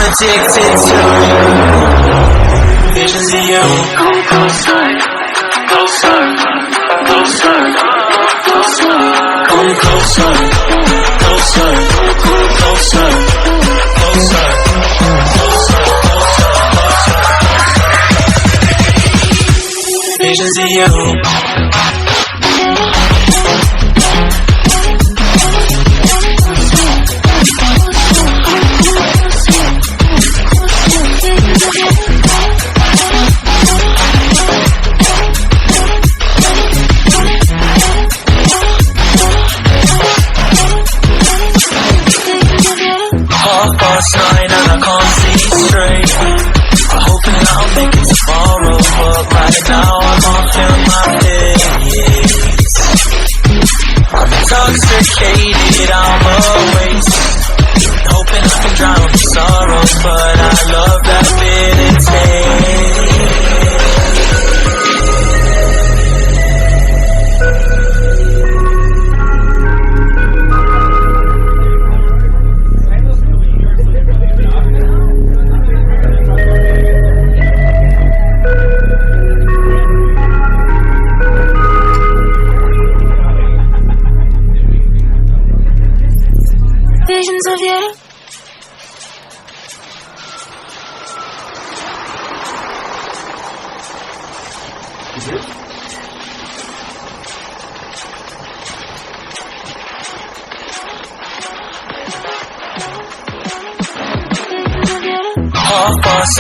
addicted to you. Visions of you. Come closer, closer, closer, closer. Come closer, closer, closer, closer, closer, closer. Visions of you. Past 9 and I can't see straight. I'm hoping that I'll make it tomorrow, but right now I can't feel my face. I'm intoxicated, I'm awake, hoping I can drown the sorrows, but I love that bitter taste. Visions of you. Half past